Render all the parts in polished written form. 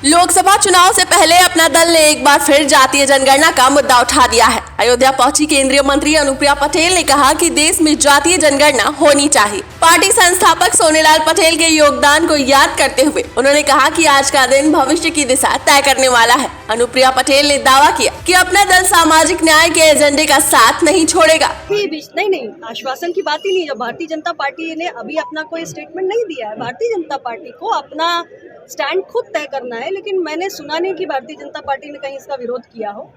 लोकसभा चुनाव से पहले अपना दल ने एक बार फिर जातीय जनगणना का मुद्दा उठा दिया है। अयोध्या पहुंची केंद्रीय मंत्री अनुप्रिया पटेल ने कहा कि देश में जातीय जनगणना होनी चाहिए। पार्टी संस्थापक सोनेलाल पटेल के योगदान को याद करते हुए उन्होंने कहा कि आज का दिन भविष्य की दिशा तय करने वाला है। अनुप्रिया पटेल ने दावा किया कि अपना दल सामाजिक न्याय के एजेंडे का साथ नहीं छोड़ेगा। नहीं, आश्वासन की बात ही नहीं। जब भारतीय जनता पार्टी ने अभी अपना कोई स्टेटमेंट नहीं दिया है, भारतीय जनता पार्टी को अपना स्टैंड खुद तय करना है, लेकिन मैंने सुना नहीं कि भारतीय जनता पार्टी ने कहीं इसका विरोध किया हो।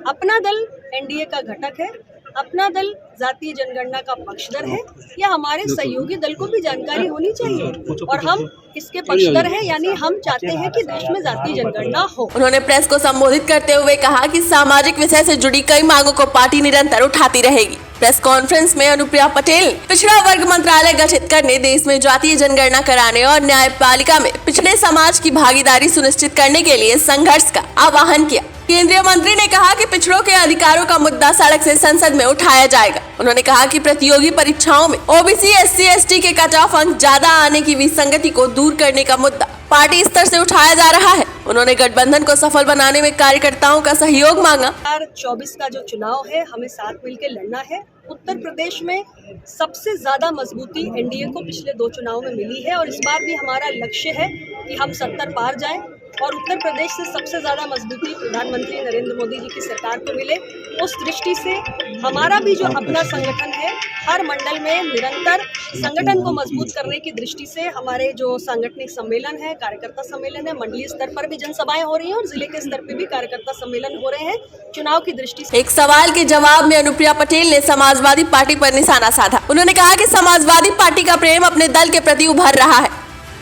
अपना दल एनडीए का घटक है, अपना दल जातीय जनगणना का पक्षधर है, या हमारे सहयोगी दल को भी जानकारी होनी चाहिए और हम इसके पक्षधर हैं, यानी हम चाहते हैं कि देश में जातीय जनगणना हो। उन्होंने प्रेस को संबोधित करते हुए कहा कि सामाजिक विषय से जुड़ी कई मांगों को पार्टी निरंतर उठाती रहेगी। प्रेस कॉन्फ्रेंस में अनुप्रिया पटेल ने पिछड़ा वर्ग मंत्रालय गठित करने, देश में जातीय जनगणना कराने और न्यायपालिका में पिछड़े समाज की भागीदारी सुनिश्चित करने के लिए संघर्ष का आह्वान किया। केंद्रीय मंत्री ने कहा कि पिछड़ों के अधिकारों का मुद्दा सड़क से संसद में उठाया जाएगा। उन्होंने कहा कि प्रतियोगी परीक्षाओं में ओबीसी, एससी, एसटी के कट ऑफ अंक ज्यादा आने की विसंगति को दूर करने का मुद्दा पार्टी स्तर से उठाया जा रहा है। उन्होंने गठबंधन को सफल बनाने में कार्यकर्ताओं का सहयोग मांगा। 2024 का जो चुनाव है, हमें साथ मिलकर लड़ना है। उत्तर प्रदेश में सबसे ज्यादा मजबूती एनडीए को पिछले 2 चुनाव में मिली है और इस बार भी हमारा लक्ष्य है कि हम 70 पार जाएं और उत्तर प्रदेश से सबसे ज्यादा मजबूती प्रधानमंत्री नरेंद्र मोदी जी की सरकार को मिले। उस दृष्टि से हमारा भी जो अपना संगठन है, हर मंडल में निरंतर संगठन को मजबूत करने की दृष्टि से हमारे जो सांगठनिक सम्मेलन है, कार्यकर्ता सम्मेलन है, मंडलीय स्तर पर भी जनसभाएं हो रही हैं और जिले के स्तर पर भी कार्यकर्ता सम्मेलन हो रहे हैं चुनाव की दृष्टि से। एक सवाल के जवाब में अनुप्रिया पटेल ने समाजवादी पार्टी पर निशाना साधा। उन्होंने कहा कि समाजवादी पार्टी का प्रेम अपने दल के प्रति उभर रहा है।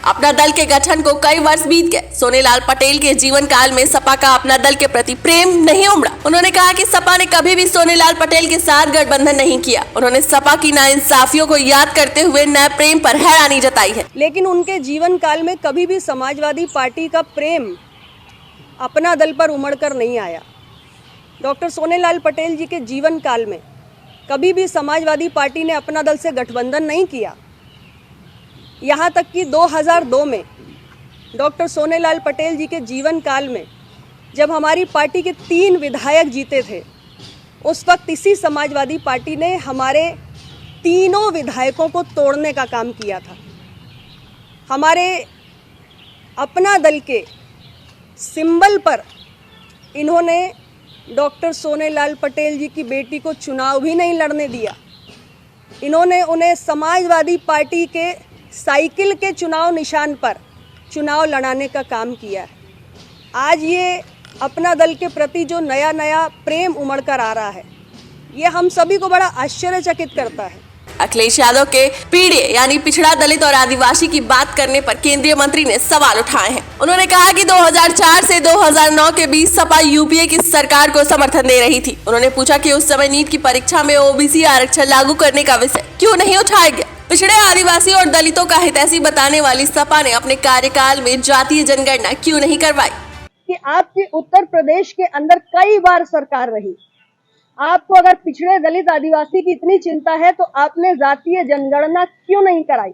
अपना दल के गठन को कई वर्ष बीत गए। सोनेलाल पटेल के जीवन काल में सपा का अपना दल के प्रति प्रेम नहीं उमड़ा। उन्होंने कहा कि सपा ने कभी भी सोनेलाल पटेल के साथ गठबंधन नहीं किया। उन्होंने सपा की नाइंसाफियों को याद करते हुए नए प्रेम पर हैरानी जताई है। लेकिन उनके जीवन काल में कभी भी समाजवादी पार्टी का प्रेम अपना दल पर उमड़ कर नहीं आया। डॉक्टर सोनेलाल पटेल जी के जीवन काल में कभी भी समाजवादी पार्टी ने अपना दल से गठबंधन नहीं किया। यहाँ तक कि 2002 में डॉक्टर सोनेलाल पटेल जी के जीवन काल में जब हमारी पार्टी के 3 विधायक जीते थे, उस वक्त इसी समाजवादी पार्टी ने हमारे तीनों विधायकों को तोड़ने का काम किया था। हमारे अपना दल के सिंबल पर इन्होंने डॉक्टर सोनेलाल पटेल जी की बेटी को चुनाव भी नहीं लड़ने दिया। इन्होंने उन्हें समाजवादी पार्टी के साइकिल के चुनाव निशान पर चुनाव लड़ाने का काम किया है। आज ये अपना दल के प्रति जो नया नया प्रेम उमड़ कर आ रहा है, ये हम सभी को बड़ा आश्चर्यचकित करता है। अखिलेश यादव के पीढ़ी यानी पिछड़ा, दलित और आदिवासी की बात करने पर केंद्रीय मंत्री ने सवाल उठाए हैं। उन्होंने कहा कि 2004 से 2009 के बीच सपा यूपीए की सरकार को समर्थन दे रही थी। उन्होंने पूछा कि उस समय नीट की परीक्षा में ओबीसी आरक्षण लागू करने का विषय क्यों नहीं उठाया गया। पिछड़े, आदिवासी और दलितों का हितैषी बताने वाली सपा ने अपने कार्यकाल में जातीय जनगणना क्यों नहीं करवाई। कि आपके उत्तर प्रदेश के अंदर कई बार सरकार रही, आपको अगर पिछड़े, दलित, आदिवासी की इतनी चिंता है तो आपने जातीय जनगणना क्यों नहीं कराई।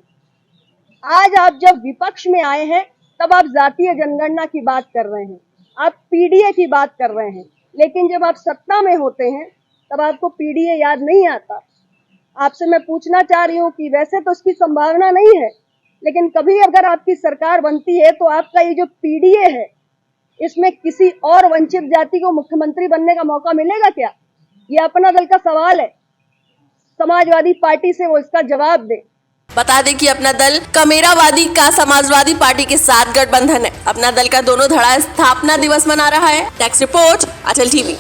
आज आप जब विपक्ष में आए हैं तब आप जातीय जनगणना की बात कर रहे हैं, आप पीडीए की बात कर रहे हैं, लेकिन जब आप सत्ता में होते हैं तब आपको पीडीए याद नहीं आता। आपसे मैं पूछना चाह रही हूँ कि वैसे तो उसकी संभावना नहीं है, लेकिन कभी अगर आपकी सरकार बनती है तो आपका ये जो पीडीए है, इसमें किसी और वंचित जाति को मुख्यमंत्री बनने का मौका मिलेगा क्या? ये अपना दल का सवाल है, समाजवादी पार्टी से वो इसका जवाब दे। बता दें कि अपना दल कमेरावादी का समाजवादी पार्टी के साथ गठबंधन है। अपना दल का दोनों धड़ा स्थापना दिवस मना रहा है। टैक्स रिपोर्ट, अटल टीवी।